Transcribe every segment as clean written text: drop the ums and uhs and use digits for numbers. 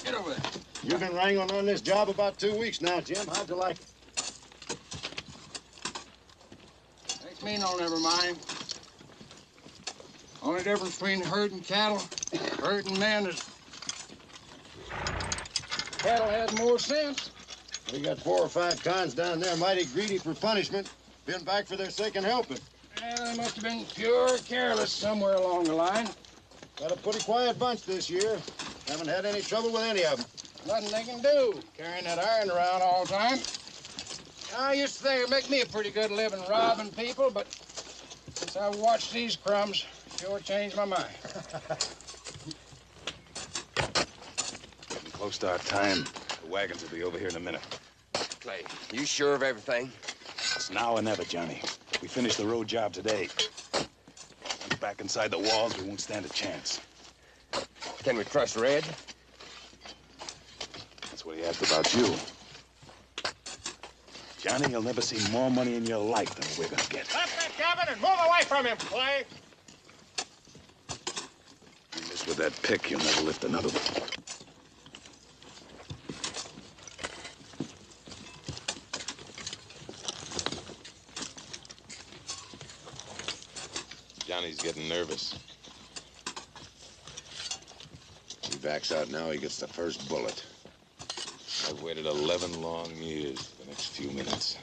Get over there. You've been wrangling on this job about 2 weeks now, Jim. How'd you like it? Makes me no never mind. Only difference between herding cattle, herding men is cattle has more sense. We got 4 or 5 cons down there mighty greedy for punishment. Been back for their second helping. Well, they must have been pure careless somewhere along the line. Got a pretty quiet bunch this year. Haven't had any trouble with any of them. Nothing they can do, carrying that iron around all the time. I used to think it'd make me a pretty good living robbing people, but since I've watched these crumbs, sure changed my mind. Getting close to our time. The wagons will be over here in a minute. Clay, you sure of everything? It's now or never, Johnny. We finished the road job today. Once back inside the walls, we won't stand a chance. Can we trust Red? That's what he asked about you. Johnny, you'll never see more money in your life than we're gonna get. Stop that cabin and move away from him, Clay! You miss with that pick, you'll never lift another one. Johnny's getting nervous. He backs out now, he gets the first bullet. I've waited 11 long years for the next few minutes.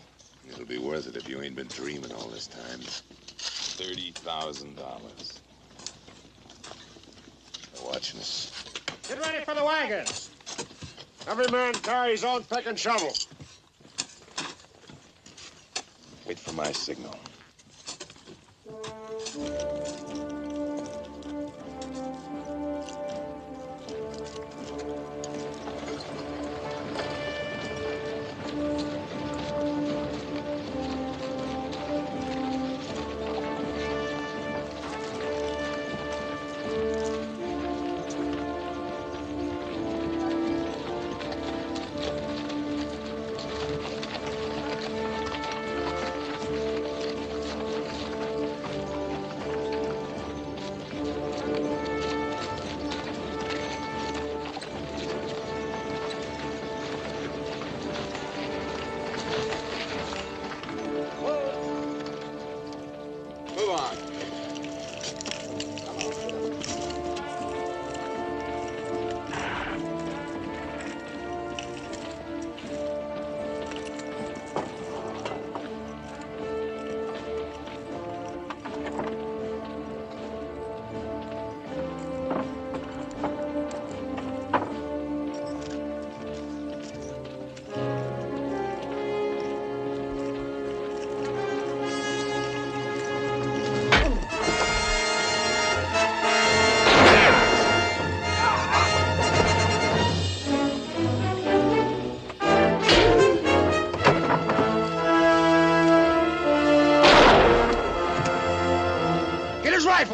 It'll be worth it if you ain't been dreaming all this time. $30,000. They're watching us. Get ready for the wagons. Every man carry his own pick and shovel. Wait for my signal.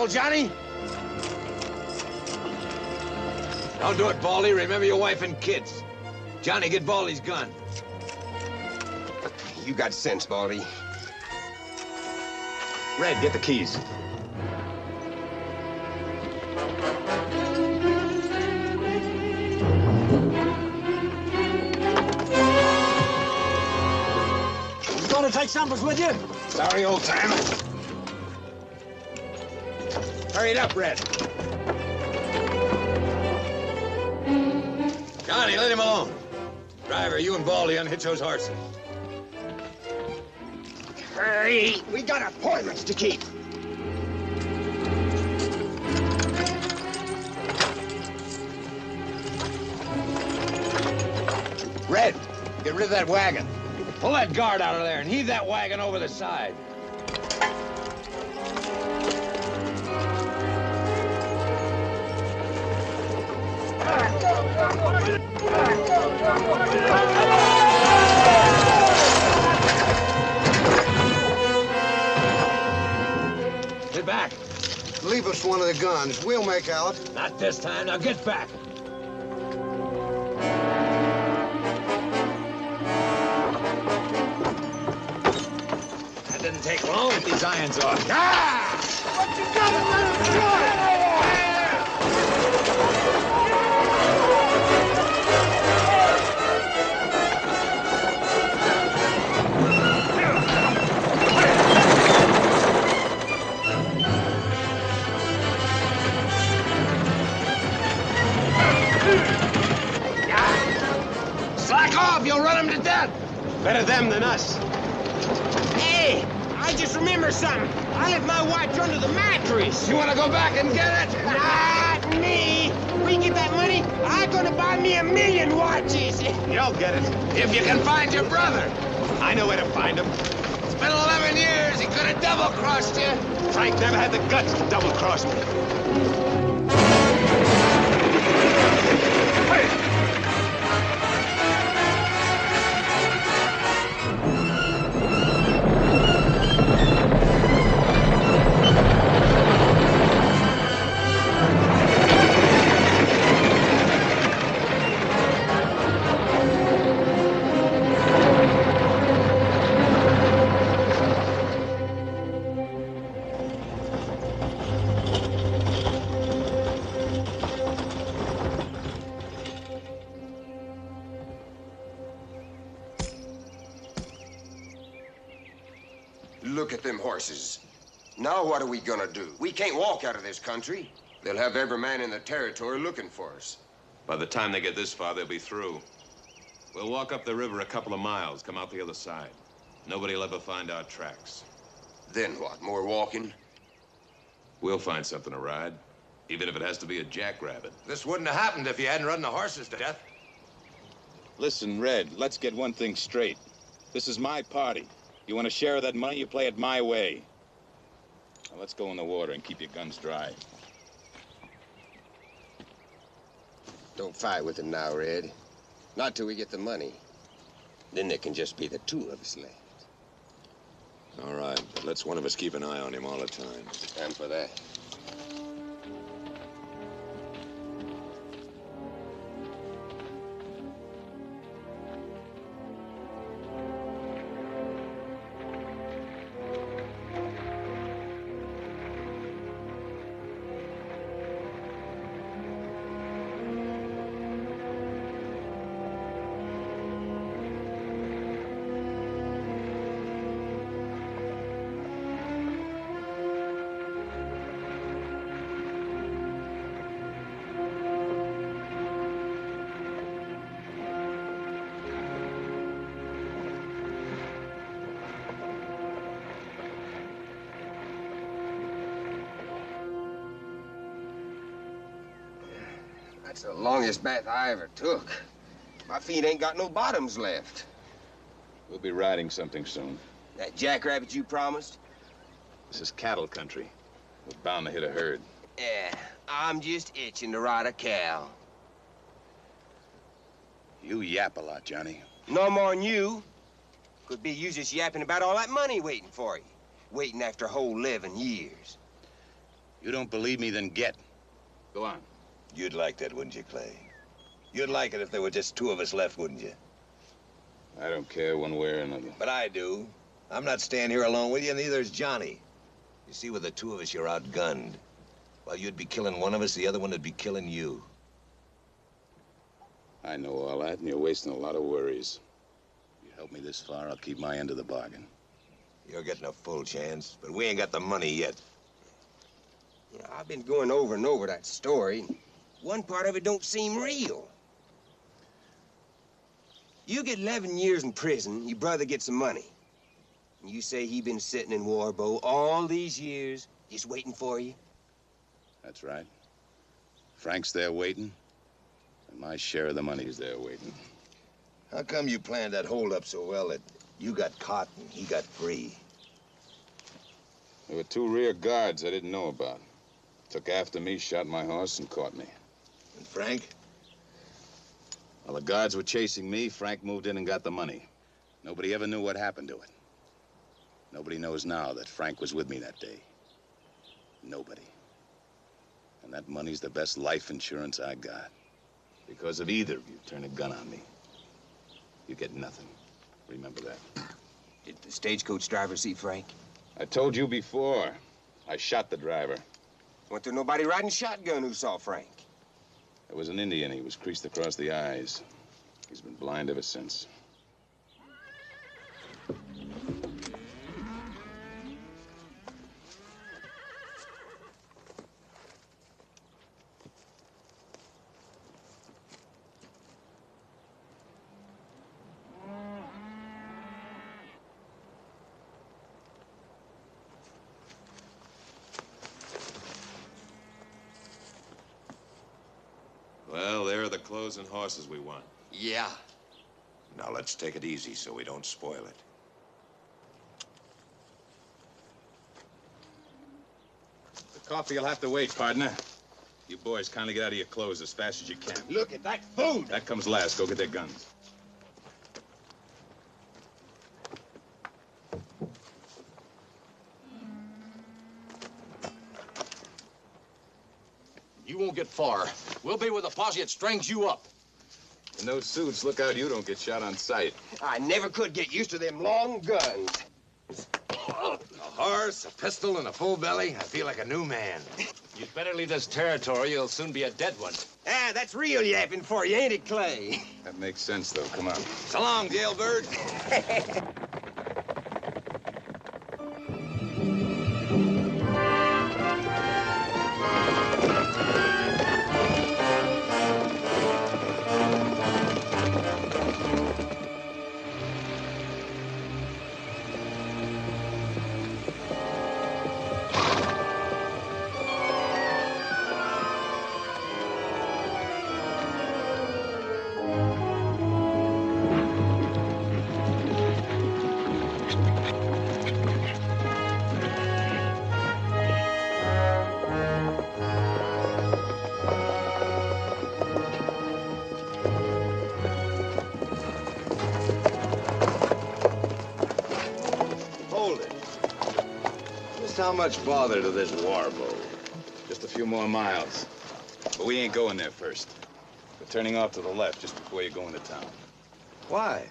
Johnny? Don't do it, Baldy. Remember your wife and kids. Johnny, get Baldy's gun. You got sense, Baldy. Red, get the keys. You gonna take samples with you? Sorry, old timer. Hurry it up, Red. Johnny, let him alone. Driver, you and Baldy unhitch those horses. Hurry! We got appointments to keep. Red, get rid of that wagon. Pull that guard out of there and heave that wagon over the side. Get back. Leave us one of the guns. We'll make out. Not this time. Now get back. That didn't take long. Get these irons off. Ah! What you got to let him do it? Back off! You'll run him to death! Better them than us. Hey, I just remembered something. I left my watch under the mattress. You want to go back and get it? Not me. We get that money, I'm gonna buy me 1,000,000 watches. You'll get it. If you can find your brother. I know where to find him. It's been 11 years. He could have double-crossed you. Frank never had the guts to double-cross me. Look at them horses. Now what are we gonna do? We can't walk out of this country. They'll have every man in the territory looking for us. By the time they get this far, they'll be through. We'll walk up the river a couple of miles, come out the other side. Nobody will ever find our tracks. Then what, more walking? We'll find something to ride, even if it has to be a jackrabbit. This wouldn't have happened if you hadn't run the horses to death. Listen, Red, let's get one thing straight. This is my party. You want a share of that money, you play it my way. Now let's go in the water and keep your guns dry. Don't fight with them now, Red. Not till we get the money. Then there can just be the two of us left. All right, but let's one of us keep an eye on him all the time. Time for that. That's the longest bath I ever took. My feet ain't got no bottoms left. We'll be riding something soon. That jackrabbit you promised? This is cattle country. We're bound to hit a herd. Yeah, I'm just itching to ride a cow. You yap a lot, Johnny. No more than you. Could be you just yapping about all that money waiting for you. Waiting after a whole 11 years. You don't believe me, then get. Go on. You'd like that, wouldn't you, Clay? You'd like it if there were just two of us left, wouldn't you? I don't care one way or another. But I do. I'm not staying here alone with you, neither is Johnny. You see, with the two of us, you're outgunned. While you'd be killing one of us, the other one would be killing you. I know all that, and you're wasting a lot of worries. You help me this far, I'll keep my end of the bargain. You're getting a full chance, but we ain't got the money yet. You know, I've been going over and over that story. One part of it don't seem real. You get 11 years in prison, your brother gets some money. And you say he been sitting in Warbow all these years, just waiting for you? That's right. Frank's there waiting, and my share of the money's there waiting. How come you planned that holdup so well that you got caught and he got free? There were two rear guards I didn't know about. Took after me, shot my horse, and caught me. And Frank? While the guards were chasing me, Frank moved in and got the money. Nobody ever knew what happened to it. Nobody knows now that Frank was with me that day. Nobody. And that money's the best life insurance I got. Because if either of you turn a gun on me, you get nothing. Remember that. Did the stagecoach driver see Frank? I told you before. I shot the driver. Wasn't there nobody riding shotgun who saw Frank? There was an Indian. He was creased across the eyes. He's been blind ever since. clothes and horses we want. Yeah. Now let's take it easy so we don't spoil it. The coffee will have to wait, partner. You boys kindly get out of your clothes as fast as you can. Look at that food! That comes last. Go get their guns. You won't get far. We'll be with a posse that strings you up. In those suits, look out you don't get shot on sight. I never could get used to them long guns. A horse, a pistol, and a full belly. I feel like a new man. You'd better leave this territory. You'll soon be a dead one. Ah, that's real yapping for you, ain't it, Clay? That makes sense, though. Come on. So long, jailbird. How much bother to this Warbow? Just a few more miles. But we ain't going there first. We're turning off to the left just before you go into town. Why?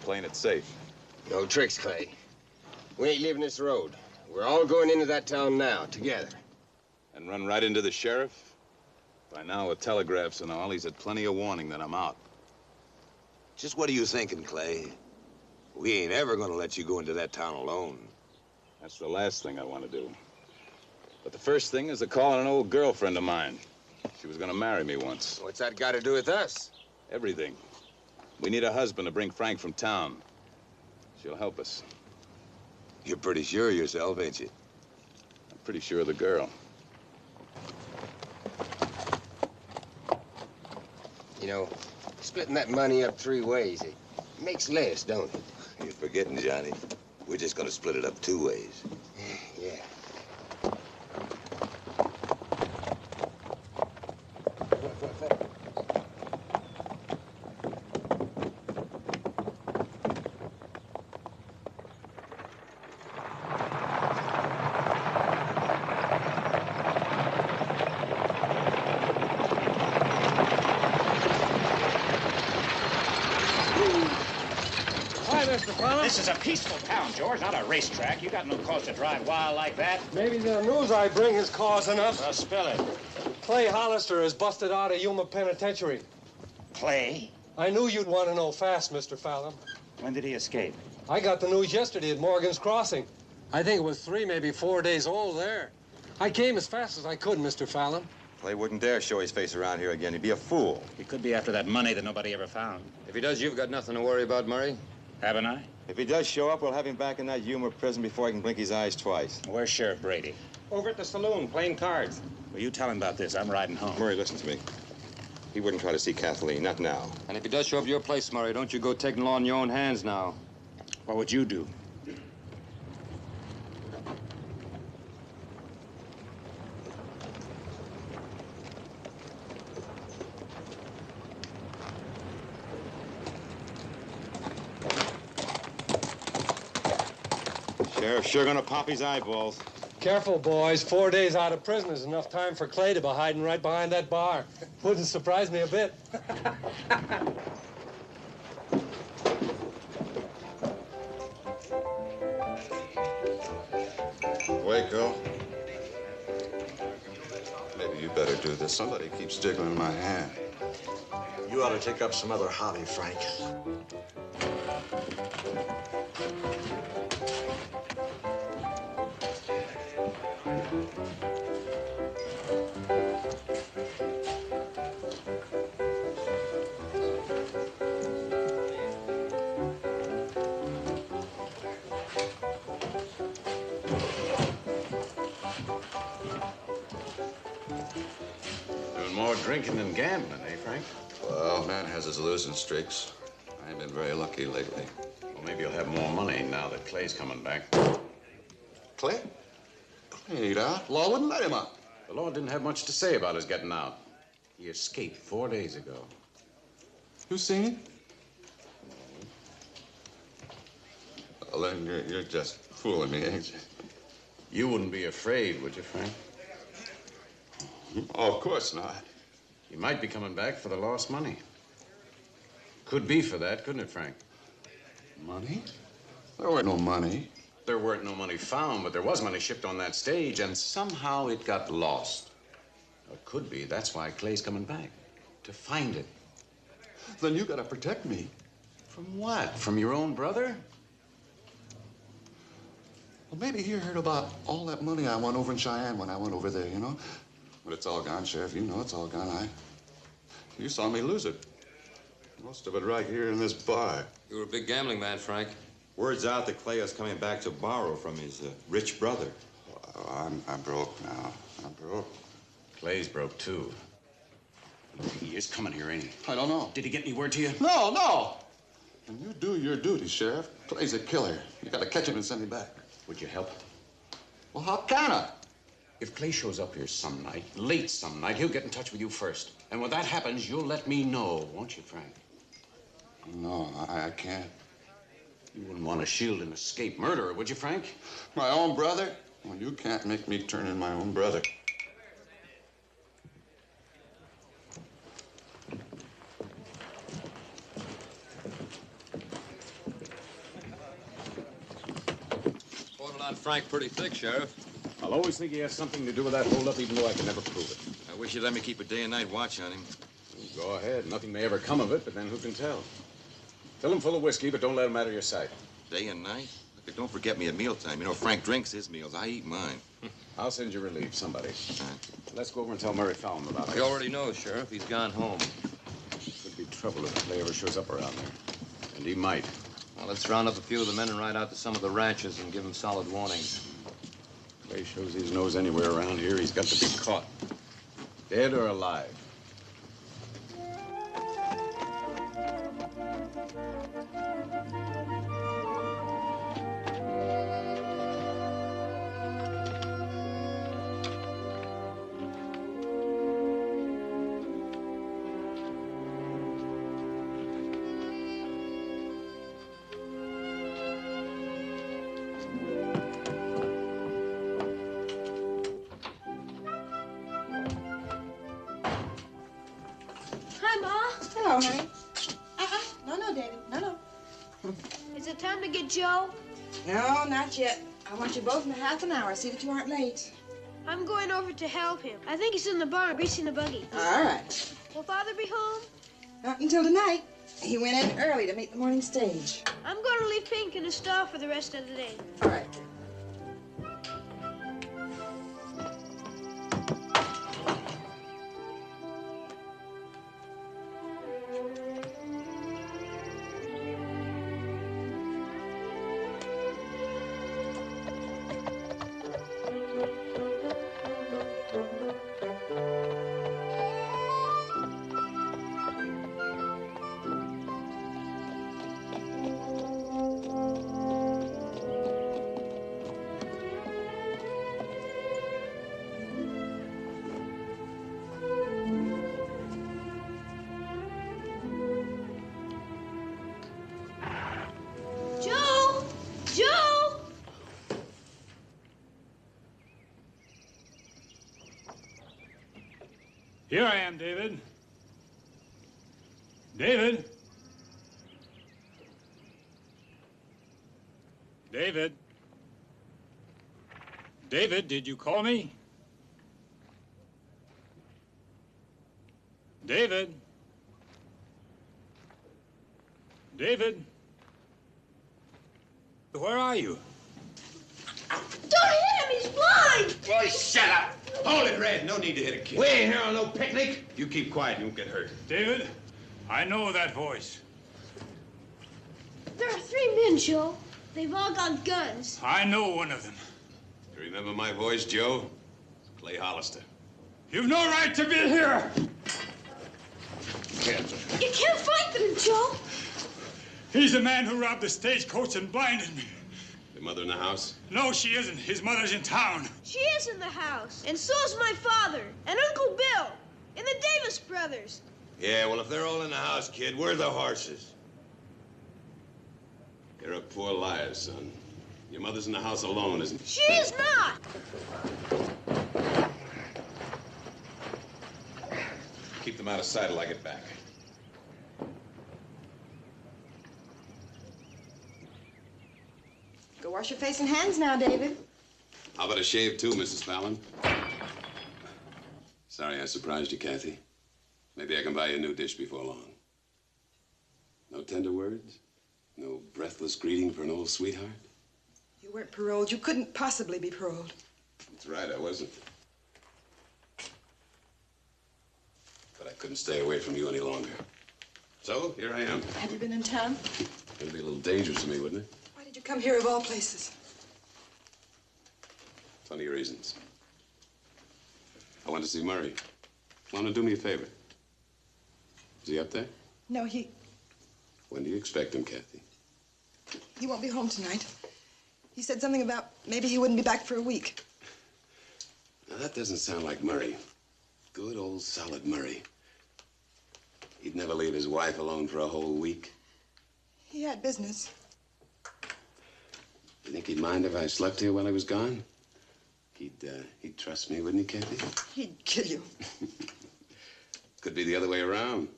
Playing it safe. No tricks, Clay. We ain't leaving this road. We're all going into that town now, together. And run right into the sheriff? By now, with telegraphs and all, he's had plenty of warning that I'm out. Just what are you thinking, Clay? We ain't ever gonna let you go into that town alone. That's the last thing I want to do. But the first thing is to call on an old girlfriend of mine. She was gonna marry me once. What's that got to do with us? Everything. We need a husband to bring Frank from town. She'll help us. You're pretty sure of yourself, ain't you? I'm pretty sure of the girl. You know, splitting that money up 3 ways, it makes less, don't it? You're forgetting, Johnny. We're just gonna split it up 2 ways. Yeah. This is a peaceful town, George, not a racetrack. You got no cause to drive wild like that. Maybe the news I bring is cause enough. Well, spill it. Clay Hollister is busted out of Yuma Penitentiary. Clay? I knew you'd want to know fast, Mr. Fallon. When did he escape? I got the news yesterday at Morgan's Crossing. I think it was 3, maybe 4 days old there. I came as fast as I could, Mr. Fallon. Clay wouldn't dare show his face around here again. He'd be a fool. He could be after that money that nobody ever found. If he does, you've got nothing to worry about, Murray. Haven't I? If he does show up, we'll have him back in that Yuma prison before he can blink his eyes twice. Where's Sheriff Brady? Over at the saloon, playing cards. Well, you tell him about this. I'm riding home. Murray, listen to me. He wouldn't try to see Kathleen, not now. And if he does show up at your place, Murray, don't you go taking the law in your own hands now. What would you do? Sheriff's sure gonna pop his eyeballs. Careful, boys. 4 days out of prison is enough time for Clay to be hiding right behind that bar. Wouldn't surprise me a bit. Waco. Maybe you better do this. Somebody keeps jiggling my hand. You ought to take up some other hobby, Frank. Doing more drinking than gambling, eh, Frank? Well, man has his losing streaks. I ain't been very lucky lately. Well, maybe you'll have more money now that Clay's coming back. Clay? Clay ain't out. Law wouldn't let him out. The law didn't have much to say about his getting out. He escaped 4 days ago. You seen him? Well, then you're just fooling me, ain't you? You wouldn't be afraid, would you, Frank? Oh, of course not. He might be coming back for the lost money. Could be for that, couldn't it, Frank? Money? There weren't no money. There weren't no money found, but there was money shipped on that stage, and somehow it got lost. It could be. That's why Clay's coming back. To find it. Then you gotta protect me. From what? From your own brother? Well, maybe he heard about all that money I won over in Cheyenne when I went over there, you know? But it's all gone, Sheriff. You know it's all gone. You saw me lose it. Most of it right here in this bar. You were a big gambling man, Frank. Word's out that Clay is coming back to borrow from his rich brother. Oh, I'm broke now. I'm broke. Clay's broke, too. He is coming here, ain't he? I don't know. Did he get any word to you? No. When you do your duty, Sheriff, Clay's a killer. You gotta catch him and send him back. Would you help? Well, how can I? If Clay shows up here some night, late some night, he'll get in touch with you first. And when that happens, you'll let me know, won't you, Frank? No, I can't. You wouldn't want to shield an escaped murderer, would you, Frank? My own brother? Well, you can't make me turn in my own brother. Holding on Frank pretty thick, Sheriff. I'll always think he has something to do with that holdup, even though I can never prove it. I wish you'd let me keep a day and night watch on him. Go ahead. Nothing may ever come of it, but then who can tell? Fill him full of whiskey, but don't let him out of your sight. Day and night? Look, don't forget me at mealtime. You know, Frank drinks his meals. I eat mine. I'll send you relief, somebody. Let's go over and tell Murray Fallon about it. He already knows, Sheriff. He's gone home. Could be trouble if Clay ever shows up around there. And he might. Well, let's round up a few of the men and ride out to some of the ranches and give them solid warnings. Clay shows his nose anywhere around here, he's got to be caught. Dead or alive. Hello, honey. No, David. No. Is it time to get Joe? No, not yet. I want you both in a half an hour. See that you aren't late. I'm going over to help him. I think he's in the barn greasing the buggy. All right. Will Father be home? Not until tonight. He went in early to meet the morning stage. I'm going to leave Pink in the stall for the rest of the day. All right. Here I am, David. David? David? David, did you call me? David? David? Where are you? Don't hit him! He's blind! Boy, shut up! Hold it, Red. No need to hit a kid. We ain't here on no picnic. You keep quiet, you won't get hurt. David, I know that voice. There are 3 men, Joe. They've all got guns. I know one of them. You remember my voice, Joe? Clay Hollister. You've no right to be here! kids. You can't fight them, Joe. He's the man who robbed the stagecoach and blinded me. Your mother in the house? No, she isn't. His mother's in town. She is in the house, and so's my father, and Uncle Bill, and the Davis brothers. Yeah, well, if they're all in the house, kid, where are the horses? You're a poor liar, son. Your mother's in the house alone, isn't she? She is not. Keep them out of sight till I get back. Go wash your face and hands now, David. How about a shave, too, Mrs. Fallon? Sorry I surprised you, Kathy. Maybe I can buy you a new dish before long. No tender words? No breathless greeting for an old sweetheart? You weren't paroled. You couldn't possibly be paroled. That's right, I wasn't. But I couldn't stay away from you any longer. So, here I am. Have you been in town? It'd be a little dangerous for me, wouldn't it? Why did you come here of all places? Plenty of reasons. I want to see Murray. Want to do me a favor? Is he up there? No, he When do you expect him, Kathy? won't be home tonight. He said something about maybe he wouldn't be back for a week. Now, that doesn't sound like Murray. Good old solid Murray. He'd never leave his wife alone for a whole week. He had business. You think he'd mind if I slept here while he was gone? He'd trust me, wouldn't he, Kathy? He'd kill you. Could be the other way around.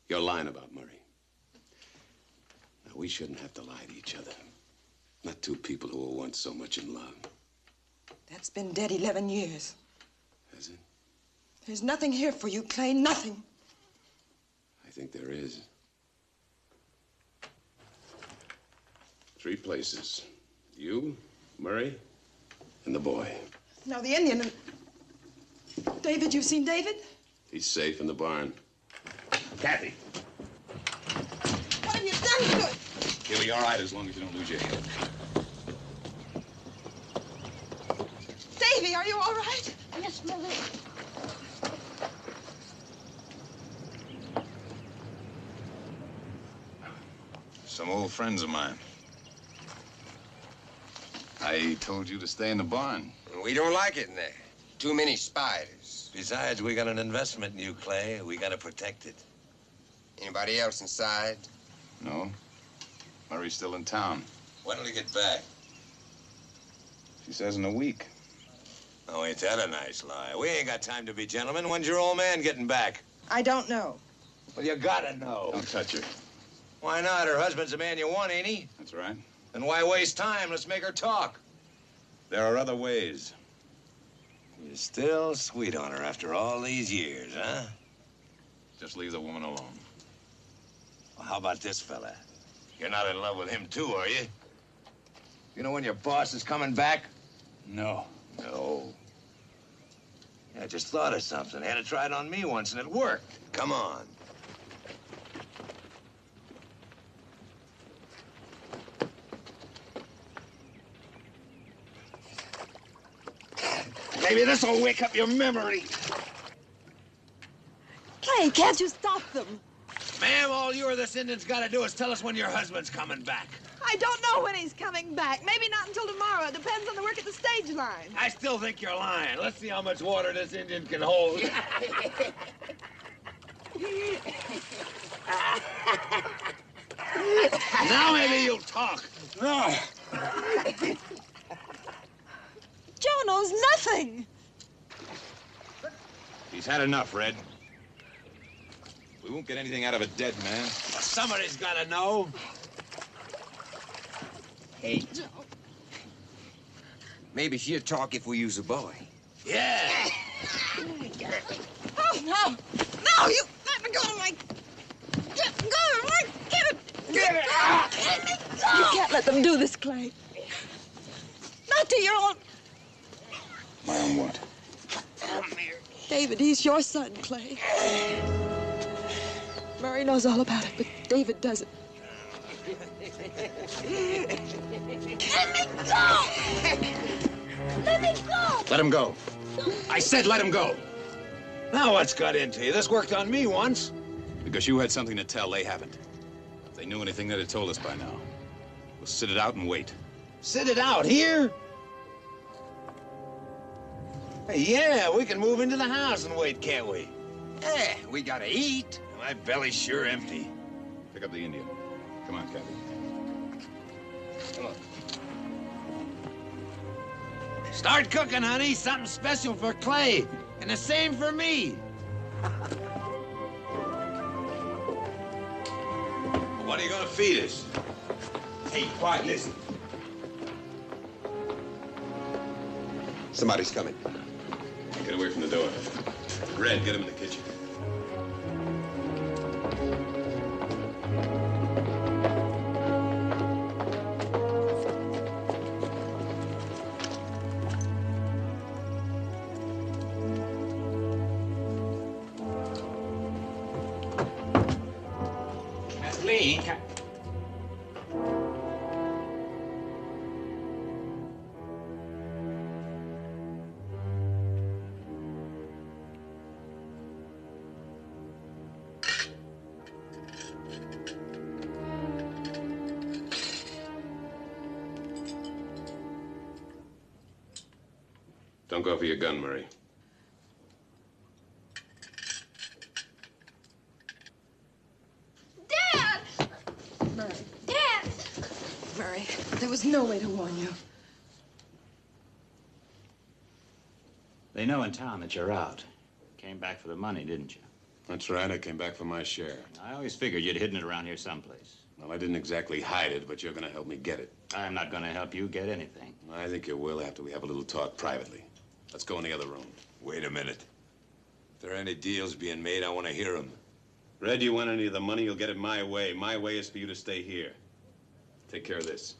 You're lying about Murray. Now, we shouldn't have to lie to each other. Not two people who were once so much in love. That's been dead 11 years. Has it? There's nothing here for you, Clay, nothing. I think there is. 3 places. You, Murray, and the boy. No, the Indian and... David, you've seen David? He's safe in the barn. Kathy. What have you done to it? He'll be all right as long as you don't lose your head. Davy, are you all right? Yes, Mother. Some old friends of mine. I told you to stay in the barn. We don't like it in there. Too many spiders. Besides, we got an investment in you, Clay. We gotta protect it. Anybody else inside? No. Murray's still in town. When'll he get back? She says in a week. Oh, ain't that a nice lie? We ain't got time to be gentlemen. When's your old man getting back? I don't know. Well, you gotta know. Don't touch her. Why not? Her husband's the man you want, ain't he? That's right. Then why waste time? Let's make her talk. There are other ways. You're still sweet on her after all these years, huh? Just leave the woman alone. Well, how about this fella? You're not in love with him, too, are you? You know when your boss is coming back? No. No. Yeah, I just thought of something. Had it tried on me once, and it worked. Come on. Maybe this'll wake up your memory. Clay, can't you stop them? Ma'am, all you or this Indian's got to do is tell us when your husband's coming back. I don't know when he's coming back. Maybe not until tomorrow. It depends on the work at the stage line. I still think you're lying. Let's see how much water this Indian can hold. Now maybe you'll talk. No. Joe knows nothing. He's had enough, Red. We won't get anything out of a dead man. Well, somebody's got to know. Hey, Joe. Maybe she'll talk if we use a boy. Yeah. Oh, no. No, you let me go to my... Get, go, Mike. Get it. Get it. Let me go. You can't let them do this, Clay. Not to your own... My own what? David, he's your son, Clay. Murray knows all about it, but David doesn't. Let me go! Let me go! Let him go. I said let him go. Now what's got into you? This worked on me once. Because you had something to tell, they haven't. If they knew anything, they'd have told us by now. We'll sit it out and wait. Sit it out here? Hey, yeah, we can move into the house and wait, can't we? Yeah, we gotta eat. My belly's sure empty. Pick up the Indian. Come on, Kathy. Come on. Start cooking, honey. Something special for Clay. And the same for me. What are you gonna feed us? Hey, quiet, listen. Somebody's coming. Get away from the door. Red, get him in the kitchen. Kathleen. Don't go for your gun, Murray. Dad! Murray. Dad! Murray, there was no way to warn you. They know in town that you're out. Came back for the money, didn't you? That's right. I came back for my share. I always figured you'd hidden it around here someplace. Well, I didn't exactly hide it, but you're going to help me get it. I'm not going to help you get anything. I think you will after we have a little talk privately. Let's go in the other room. Wait a minute. If there are any deals being made, I want to hear them. Red, you want any of the money, you'll get it my way. My way is for you to stay here. Take care of this.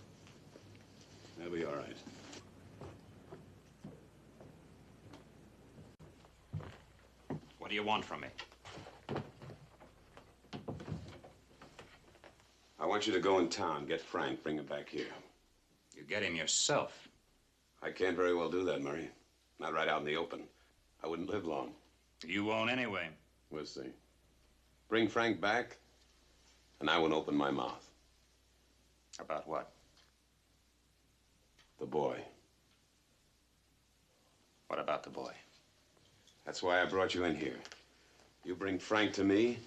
That'll be all right. What do you want from me? I want you to go in town, get Frank, bring him back here. You get him yourself. I can't very well do that, Murray. Not right out in the open. I wouldn't live long. You won't anyway. We'll see. Bring Frank back, and I won't open my mouth. About what? The boy. What about the boy? That's why I brought you in here. You bring Frank to me,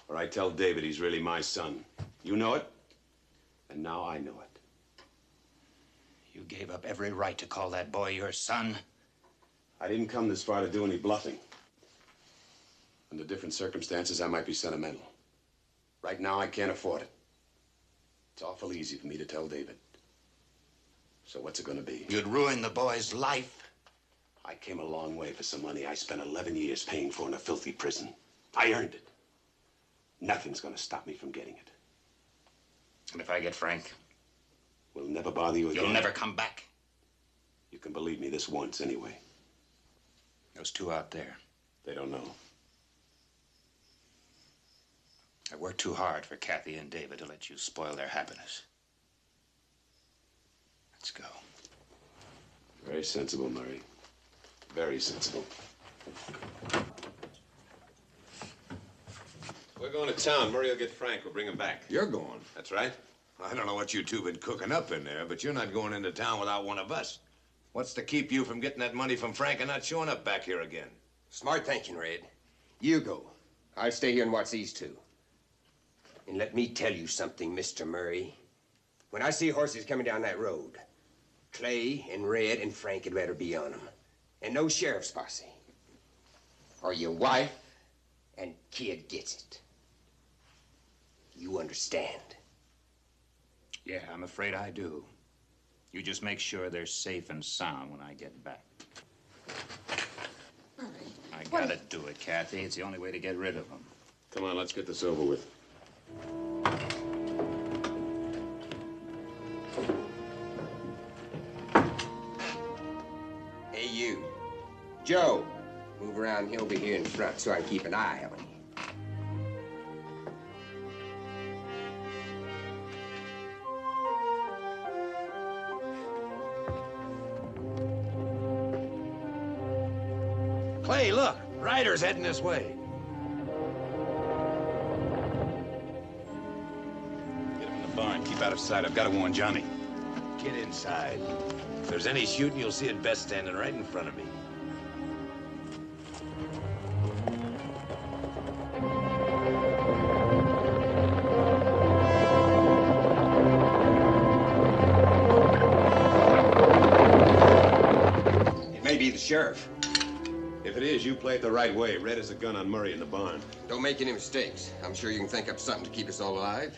or I tell David he's really my son. You know it, and now I know it. You gave up every right to call that boy your son? I didn't come this far to do any bluffing. Under different circumstances, I might be sentimental. Right now, I can't afford it. It's awful easy for me to tell David. So what's it gonna be? You'd ruin the boy's life. I came a long way for some money I spent 11 years paying for in a filthy prison. I earned it. Nothing's gonna stop me from getting it. And if I get Frank? We'll never bother you again. You'll never come back. You can believe me this once, anyway. Those two out there. They don't know. I worked too hard for Kathy and David to let you spoil their happiness. Let's go. Very sensible, Murray. Very sensible. We're going to town. Murray will get Frank. We'll bring him back. You're going? That's right. I don't know what you two been cooking up in there, but you're not going into town without one of us. What's to keep you from getting that money from Frank and not showing up back here again? Smart thinking, Red. You go. I'll stay here and watch these two. And let me tell you something, Mr. Murray. When I see horses coming down that road, Clay and Red and Frank had better be on them. And no sheriff's posse. Or your wife and kid gets it. You understand? Yeah, I'm afraid I do. You just make sure they're safe and sound when I get back. I gotta do it, Kathy. It's the only way to get rid of them. Come on, let's get this over with. Hey, you. Joe, move around here over here in front so I can keep an eye on you. Clay, look. Ryder's heading this way. barn. Keep out of sight. I've got to warn Johnny. Get inside. If there's any shooting, you'll see it best standing right in front of me. It may be the sheriff. If it is, you play it the right way. Red has a gun on Murray in the barn. Don't make any mistakes. I'm sure you can think up something to keep us all alive.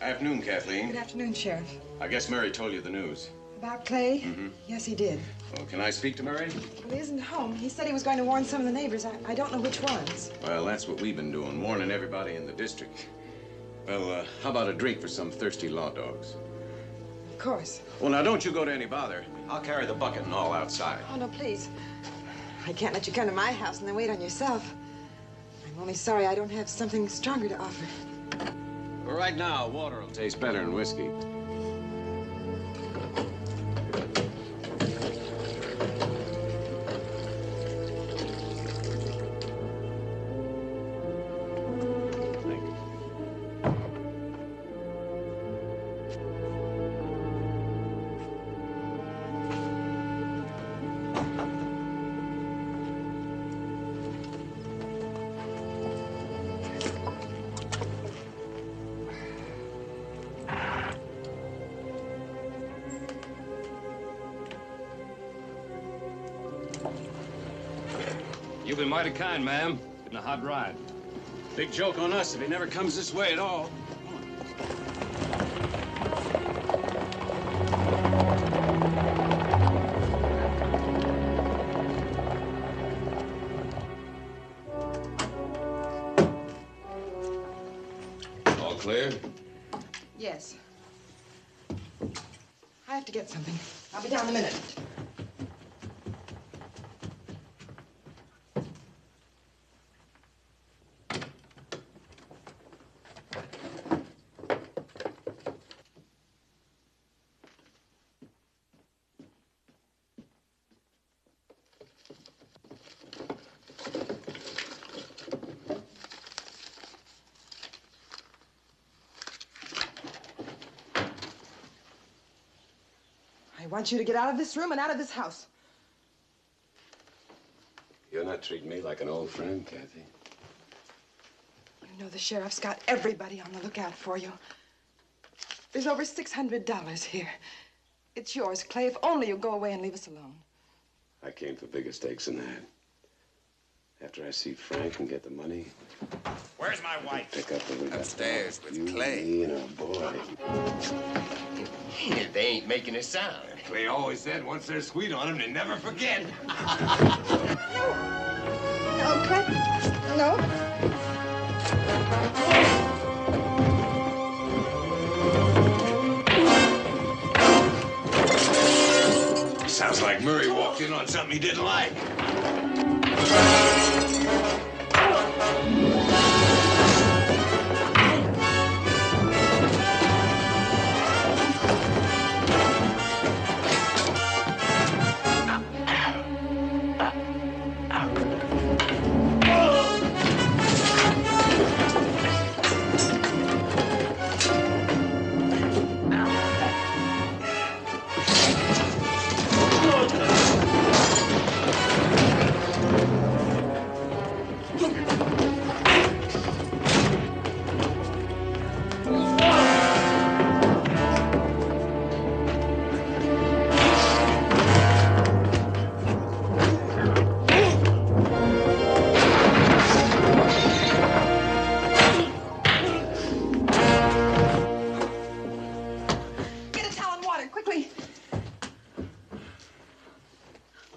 Afternoon, Kathleen. Good afternoon, Sheriff. I guess Murray told you the news. About Clay? Mm-hmm. Yes, he did. Well, can I speak to Murray? Well, he isn't home. He said he was going to warn some of the neighbors. I don't know which ones. Well, that's what we've been doing, warning everybody in the district. Well, how about a drink for some thirsty law dogs? Of course. Well, now, don't you go to any bother. I'll carry the bucket and all outside. Oh, no, please. I can't let you come to my house and then wait on yourself. I'm only sorry I don't have something stronger to offer. Well, right now, water will taste better than whiskey. You've been mighty kind, ma'am. Been a hot ride. Big joke on us if he never comes this way at all. All clear? Yes. I have to get something. I'll be down in a minute. I want you to get out of this room and out of this house. You're not treating me like an old friend, Kathy. You know the sheriff's got everybody on the lookout for you. There's over $600 here. It's yours, Clay, if only you go away and leave us alone. I came for bigger stakes than that. After I see Frank and get the money, Where's my wife? pick up the we Upstairs with you, Clay. me, and our boy. They ain't making a sound. Clay always said once they're sweet on him, they never forget. No, Clay. No. Sounds like Murray walked in on something he didn't like.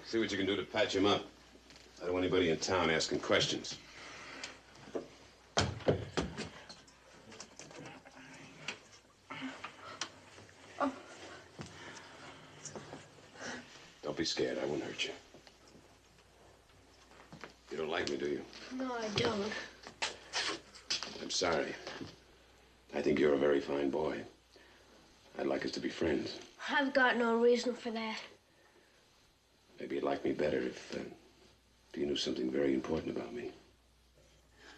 See what you can do to patch him up. I don't want anybody in town asking questions. be scared. I won't hurt you. You don't like me, do you? No, I don't. I'm sorry. I think you're a very fine boy. I'd like us to be friends. I've got no reason for that. Maybe you'd like me better if you knew something very important about me.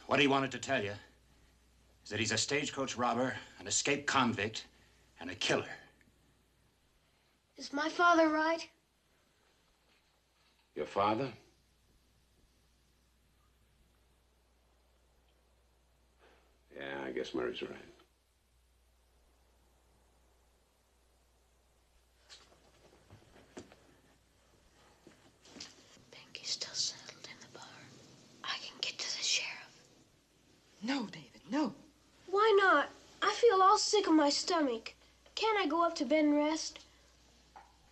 What he wanted to tell you is that he's a stagecoach robber, an escaped convict, and a killer. Is my father right? Your father? Yeah, I guess Murray's right. Pinky's still settled in the barn. I can get to the sheriff. No, David, no. Why not? I feel all sick in my stomach. Can't I go up to bed and rest?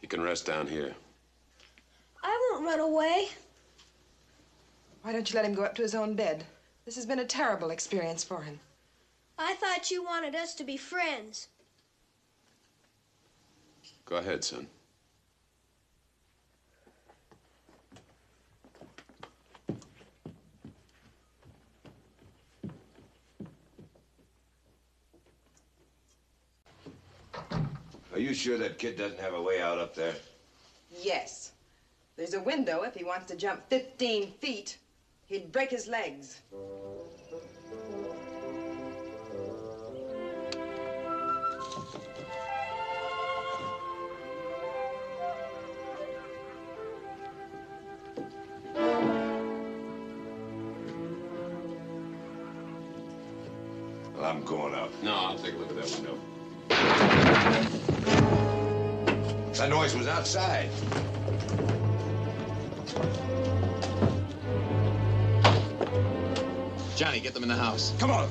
You can rest down here. I won't run away. Why don't you let him go up to his own bed? This has been a terrible experience for him. I thought you wanted us to be friends. Go ahead, son. Are you sure that kid doesn't have a way out up there? Yes. There's a window. If he wants to jump 15 feet, he'd break his legs. Well, I'm going up. No, I'll take a look at that window. That noise was outside. Johnny, get them in the house. Come on.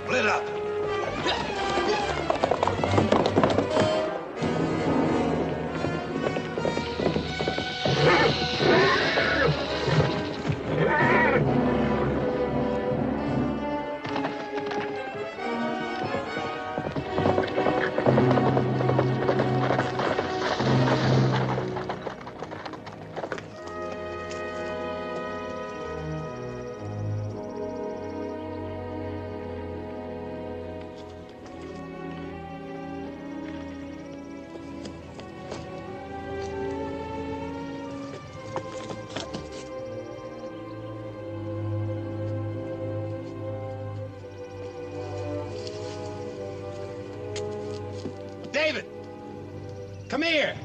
Split up. David! Come here!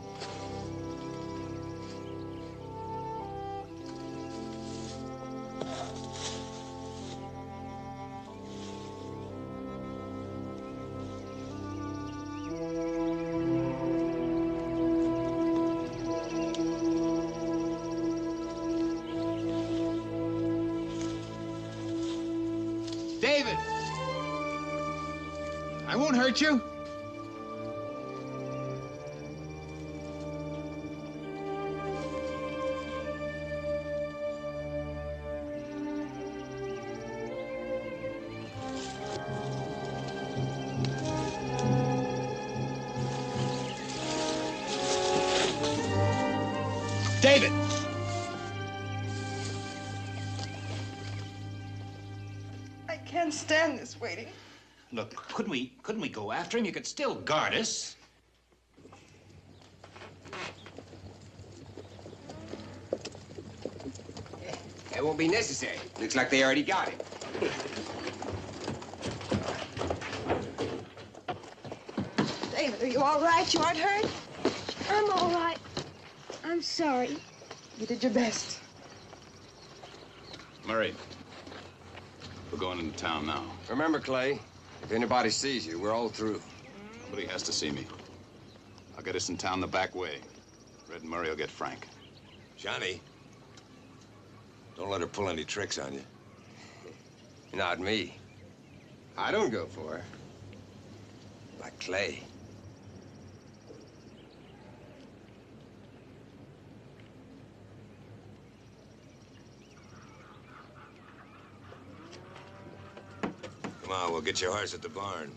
David! I won't hurt you. David! I can't stand this waiting. Look, couldn't we go after him? You could still guard us. It won't be necessary. Looks like they already got him. David, are you all right? You aren't hurt? I'm all right. I'm sorry. You did your best. Murray, we're going into town now. Remember, Clay, if anybody sees you, we're all through. Nobody has to see me. I'll get us in town the back way. Red and Murray will get Frank. Johnny, don't let her pull any tricks on you. Not me. I don't go for her. Like Clay. Come on, we'll get your horse at the barn.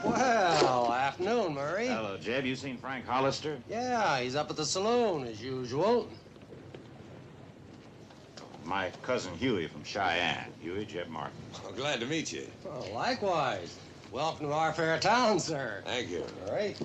Well, afternoon, Murray. Hello, Jeb. You seen Frank Hollister? Yeah, he's up at the saloon, as usual. My cousin Huey from Cheyenne. Huey, Jeb Martin. Well, glad to meet you. Well, likewise. Welcome to our fair town, sir. Thank you. All right.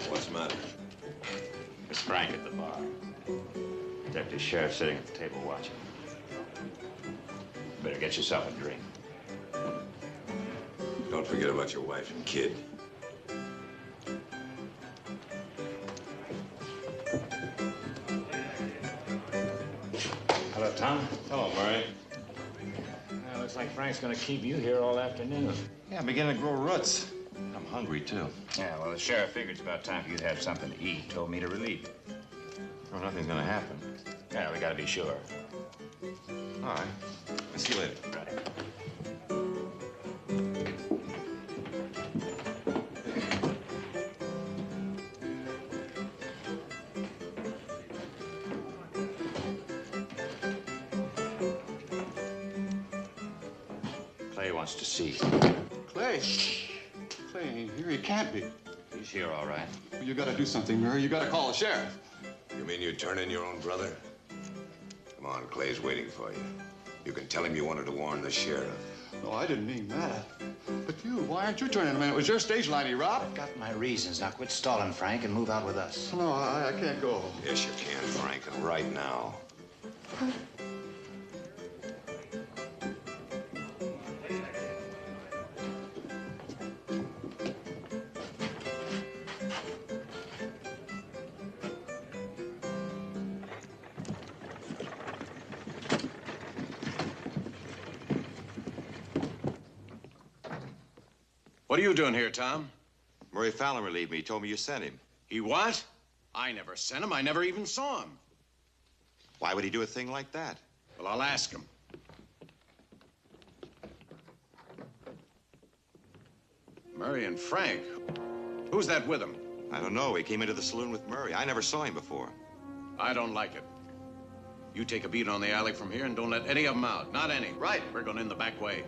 What's the matter? It's Frank at the bar. Deputy sheriff sitting at the table watching. Better get yourself a drink. Don't forget about your wife and kid. Hello, Tom. Hello, Murray. Looks like Frank's gonna keep you here all afternoon. Yeah, I'm beginning to grow roots. I'm hungry, too. Yeah, well, the sheriff figured it's about time for you to have something to eat. Told me to relieve you. Oh, nothing's gonna happen. Yeah, we gotta be sure. All right. I'll see you later. Right. Clay wants to see you. Clay. Clay ain't here. He can't be. He's here, all right. Well, you gotta do something, Murray. You gotta call the sheriff. You mean you'd turn in your own brother? Come on, Clay's waiting for you. You can tell him you wanted to warn the sheriff. No, I didn't mean that. But you, why aren't you turning him in? It was your stage line he robbed. I've got my reasons. Now quit stalling, Frank, and move out with us. No, I can't go. Yes, you can, Frank, and right now. What are you doing here, Tom? Murray Fallon relieved me. He told me you sent him. He what? I never sent him. I never even saw him. Why would he do a thing like that? Well, I'll ask him. Murray and Frank. Who's that with him? I don't know. He came into the saloon with Murray. I never saw him before. I don't like it. You take a beat on the alley from here and don't let any of them out. Not any. Right. We're going in the back way.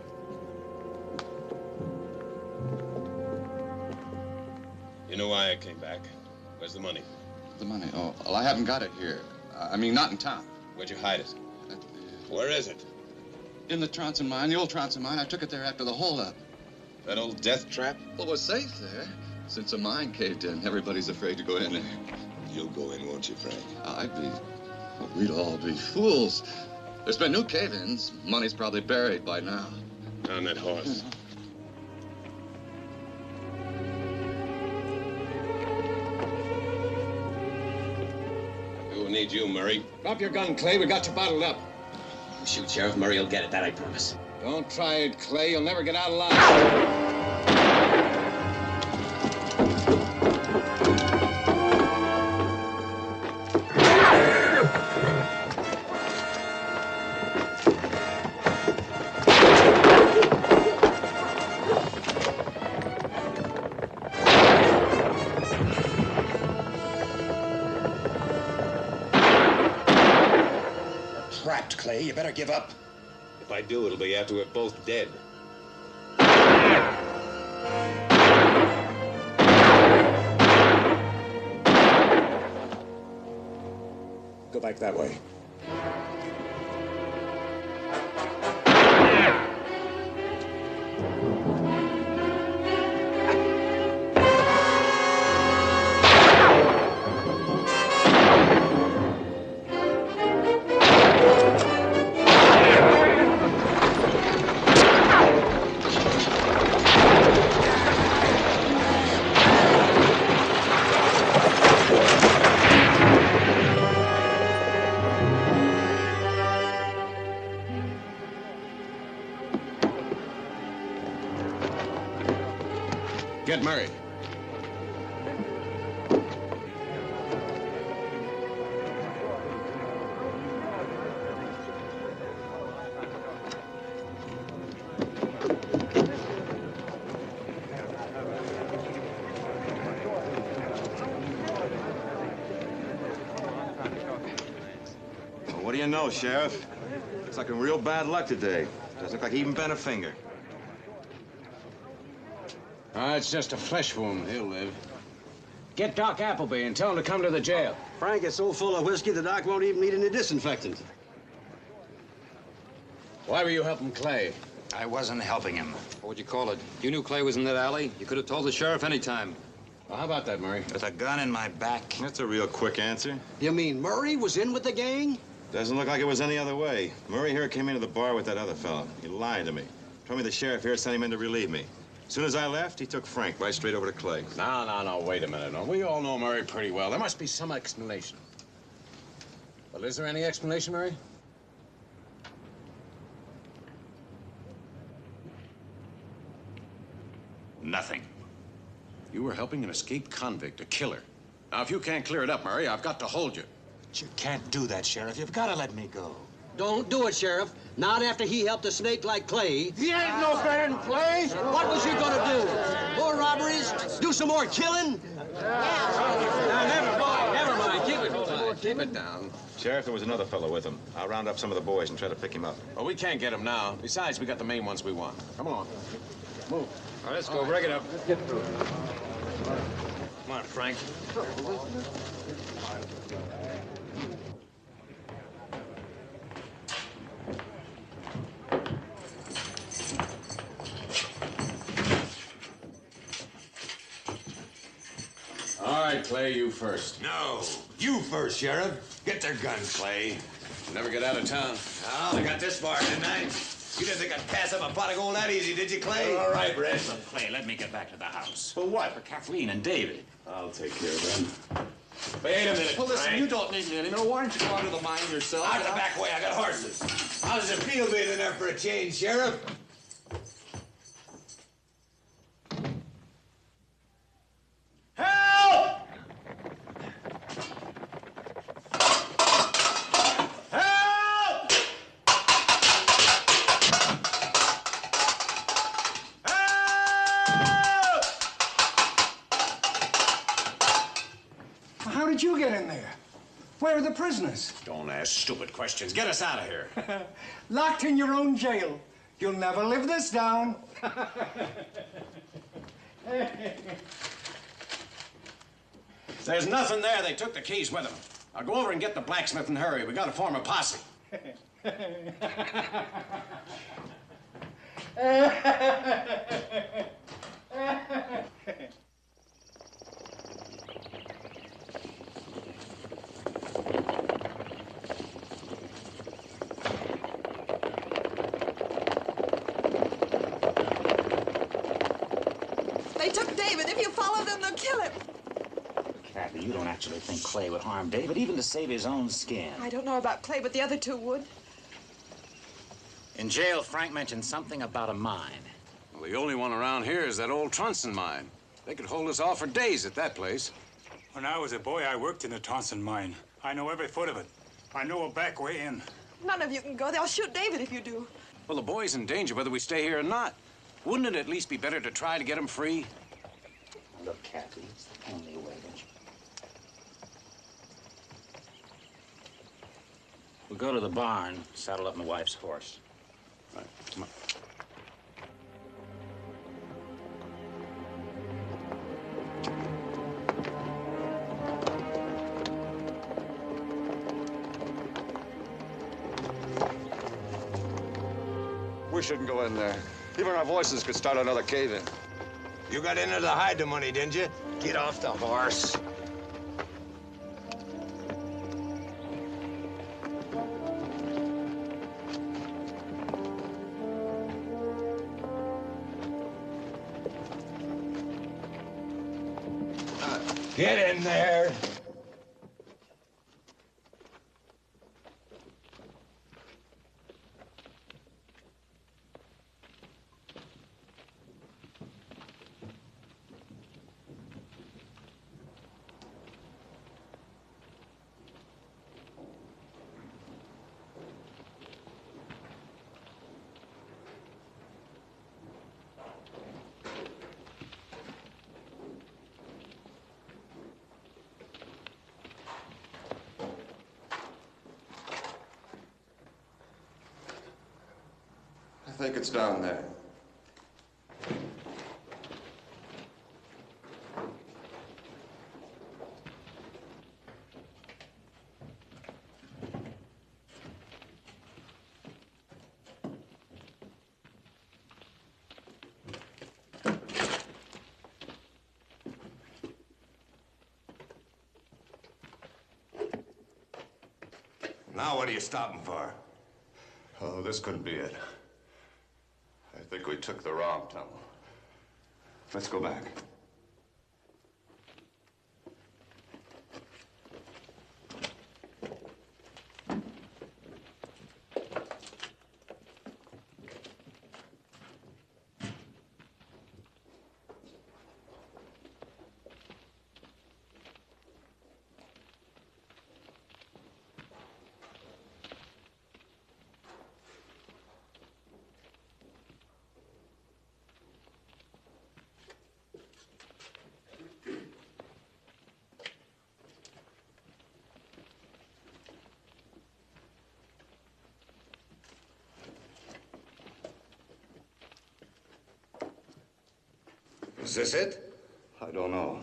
You know why I came back. Where's the money? The money? Oh, well, I haven't got it here. I mean, not in town. Where'd you hide it? Where is it? In the Tronson mine, the old Tronson mine. I took it there after the holdup. That old death trap? Well, it was safe there. Since the mine caved in, everybody's afraid to go in there. You'll go in, won't you, Frank? Well, we'd all be fools. There's been new cave-ins. Money's probably buried by now. On that horse. We'll need you, Murray. Drop your gun, Clay. We got you bottled up. Shoot, Sheriff. Murray will get it. That I promise. Don't try it, Clay. You'll never get out alive. Trapped, Clay. You better give up. If I do, it'll be after we're both dead. Go back that way. Get Murray. Well, what do you know, Sheriff? Looks like a real bad luck today. Doesn't look like he even bent a finger. It's just a flesh wound. He'll live. Get Doc Appleby and tell him to come to the jail. Frank is so full of whiskey, the doc won't even need any disinfectant. Why were you helping Clay? I wasn't helping him. What would you call it? You knew Clay was in that alley. You could have told the sheriff any time. Well, how about that, Murray? With a gun in my back. That's a real quick answer. You mean Murray was in with the gang? Doesn't look like it was any other way. Murray here came into the bar with that other fellow. He lied to me. Told me the sheriff here sent him in to relieve me. As soon as I left, he took Frank right straight over to Clay. No, wait a minute. No, we all know Murray pretty well. There must be some explanation. Well, is there any explanation, Murray? Nothing. You were helping an escaped convict, a killer. Now, if you can't clear it up, Murray, I've got to hold you. But you can't do that, Sheriff. You've got to let me go. Don't do it, Sheriff. Not after he helped a snake like Clay. He ain't no better than Clay. What was he gonna do? More robberies? Do some more killing? Now, never mind. Keep it down. Sheriff, there was another fellow with him. I'll round up some of the boys and try to pick him up. Well, we can't get him now. Besides, we got the main ones we want. Come along. Move. All right, let's go. Break it up. Let's get through it. Come on, Frank. All right, Clay, you first. No, you first, Sheriff. Get their guns, Clay. Never get out of town. Oh, I got this far, didn't I? You didn't think I'd pass up a pot of gold that easy, did you, Clay? All right, Red. Clay, let me get back to the house. For what? For Kathleen and David. I'll take care of them. Wait a minute, Well, listen, Frank. you don't need me anymore. Why don't you go out to the mine yourself? Out the back way, I got horses. How's the field being in there for a change, Sheriff? Help! Help! Help! How did you get in there? Where are the prisoners? Don't ask stupid questions. Get us out of here. Locked in your own jail. You'll never live this down. There's nothing there. They took the keys with them. I'll go over and get the blacksmith and hurry. We gotta form a posse. They took David. If you follow them, they'll kill him. Kathy, you don't actually think Clay would harm David, even to save his own skin. I don't know about Clay, but the other two would. In jail, Frank mentioned something about a mine. Well, the only one around here is that old Tronson mine. They could hold us off for days at that place. When I was a boy, I worked in the Tronson mine. I know every foot of it. I know a back way in. None of you can go. They'll shoot David if you do. Well, the boy's in danger whether we stay here or not. Wouldn't it at least be better to try to get him free? Look, Kathy, it's the only way, don't you? We'll go to the barn, saddle up my wife's horse. All right, come on. We shouldn't go in there. Even our voices could start another cave-in. You got in there to hide the money, didn't you? Get off the horse. Get in there. I think it's down there. Now what are you stopping for? Oh, this couldn't be it. I think we took the wrong tunnel. Let's go back. Is this it? I don't know.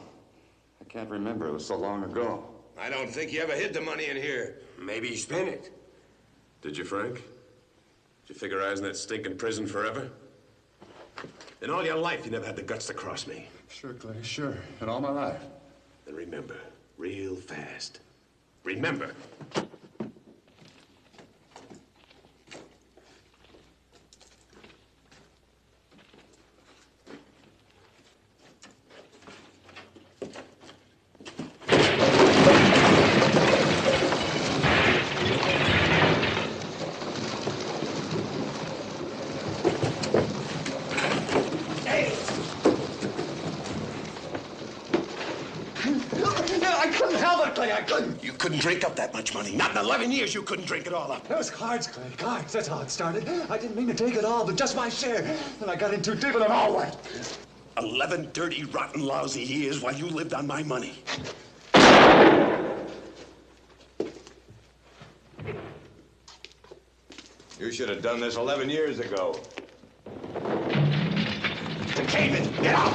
I can't remember. It was so long ago. I don't think you ever hid the money in here. Maybe you spent it. Did you, Frank? Did you figure I was in that stinking prison forever? In all your life, you never had the guts to cross me. Sure, Clay, sure. In all my life. Then remember, real fast. Remember. You couldn't drink up that much money. Not in 11 years you couldn't drink it all up. It was cards, Clay, cards. That's how it started. I didn't mean to take it all, but just my share. And I got in too deep and it all went. 11 dirty, rotten, lousy years while you lived on my money. You should have done this 11 years ago. The cave-in, get out!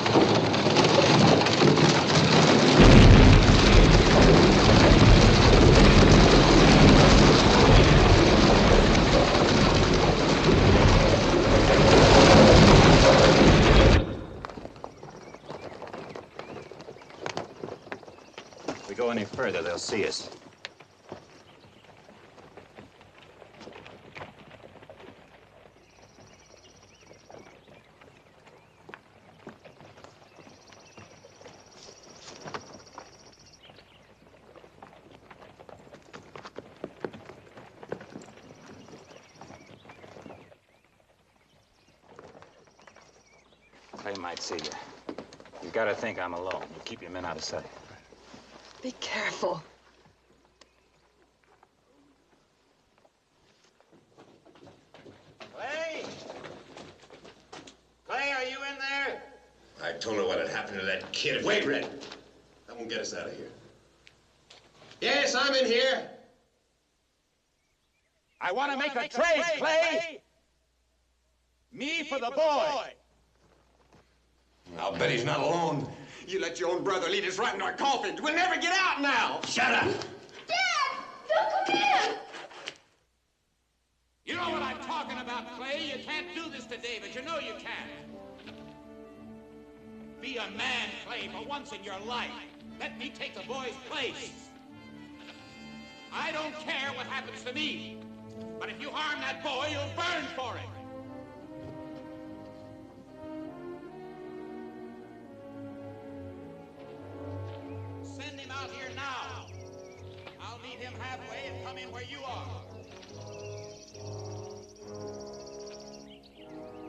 any further, they'll see us. Clay might see you. You gotta think I'm alone. You keep your men out of sight. Be careful. Clay? Clay, are you in there? I told her what had happened to that kid. Wait, Red. That won't get us out of here. Yes, I'm in here. I want to make a trade, Clay. Me for the boy. I'll bet he's not alone. You let your own brother lead us right into our coffins. We'll never get out now. Shut up. Dad! Don't come in! You know what I'm talking about, Clay. You can't do this to David. You know you can't. Be a man, Clay, for once in your life. Let me take the boy's place. I don't care what happens to me. But if you harm that boy, you'll burn for it. Send him out here now. I'll meet him halfway and come in where you are.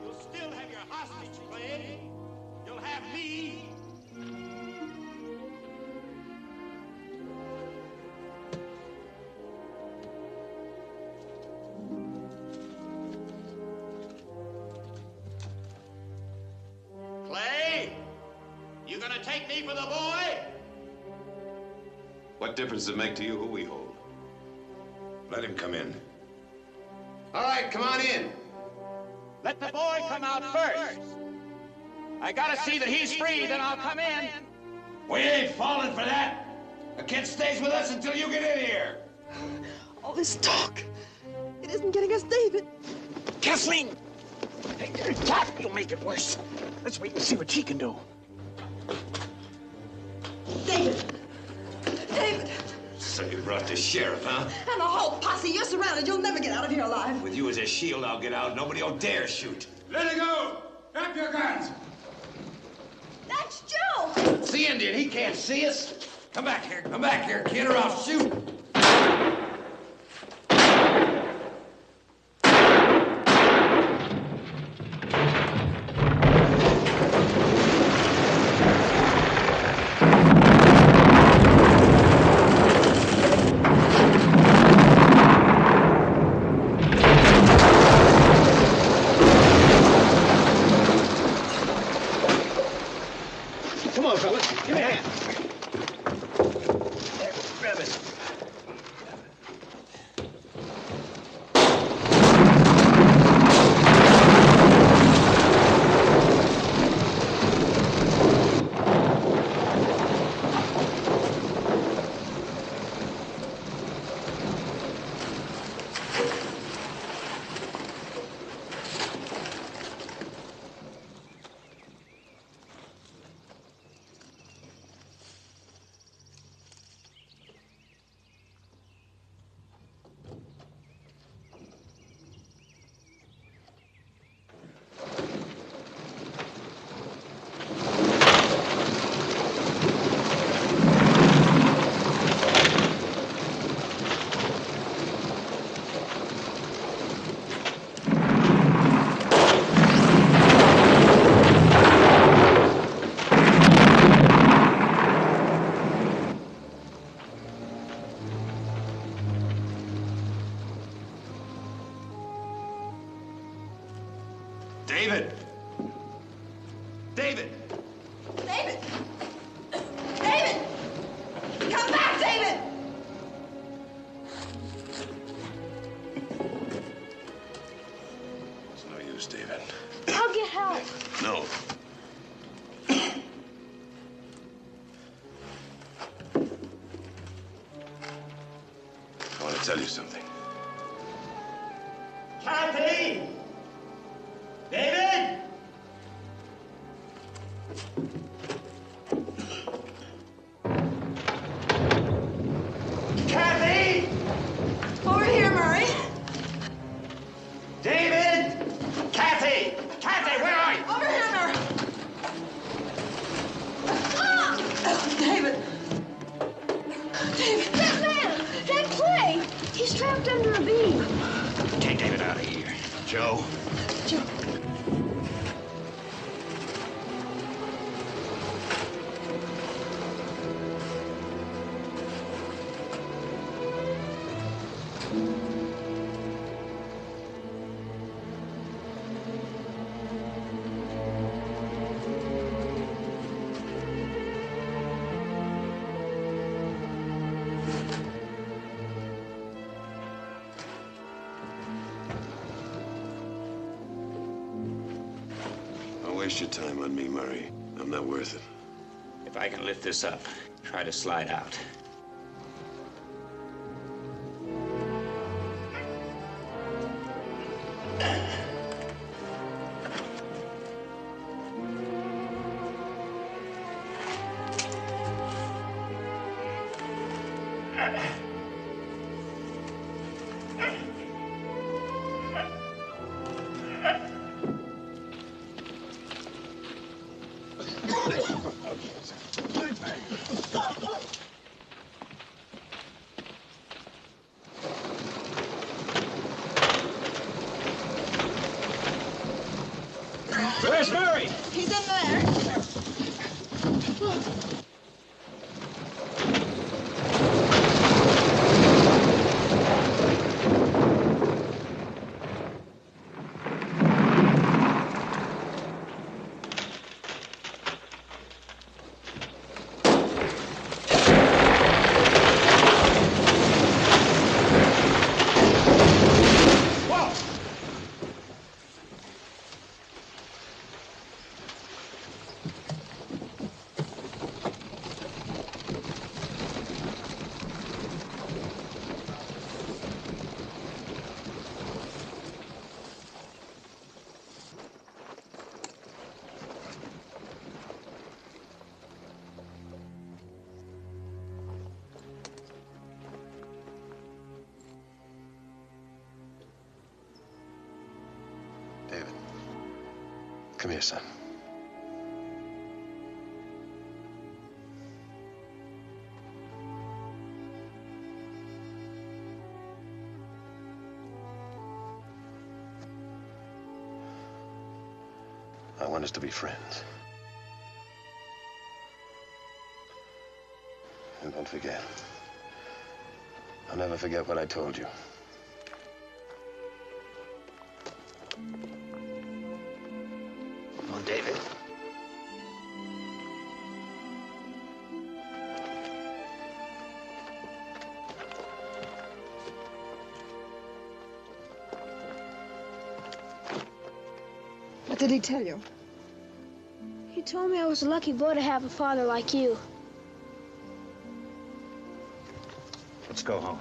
You'll still have your hostage, Clay. You'll have me. Clay, you gonna take me for the boy? What difference does it make to you who we hold? Let him come in. All right, come on in. Let the boy come out first. I gotta see that he's free, then I'll come in. We ain't falling for that. The kid stays with us until you get in here. All this talk, it isn't getting us David. Kathleen! Cat, you'll make it worse. Let's wait and see what she can do. David! David! So you brought the sheriff, huh? And the whole posse, you're surrounded. You'll never get out of here alive. With you as a shield, I'll get out. Nobody will dare shoot. Let it go! Drop your guns! That's Joe! It's the Indian. He can't see us. Come back here, kid, or I'll shoot. Come on, fellas. Give me a hand. There, grab it. David! David! David! David! Come back, David! It's no use, David. I'll get help. No. I want to tell you something. Kathy! David! Joe. Joe. Don't waste your time on me, Murray. I'm not worth it. If I can lift this up, try to slide out. Where's Murray? He's in there. David, come here, son. I want us to be friends. And don't forget. I'll never forget what I told you. Come on, David. What did he tell you? He told me I was a lucky boy to have a father like you. Let's go home.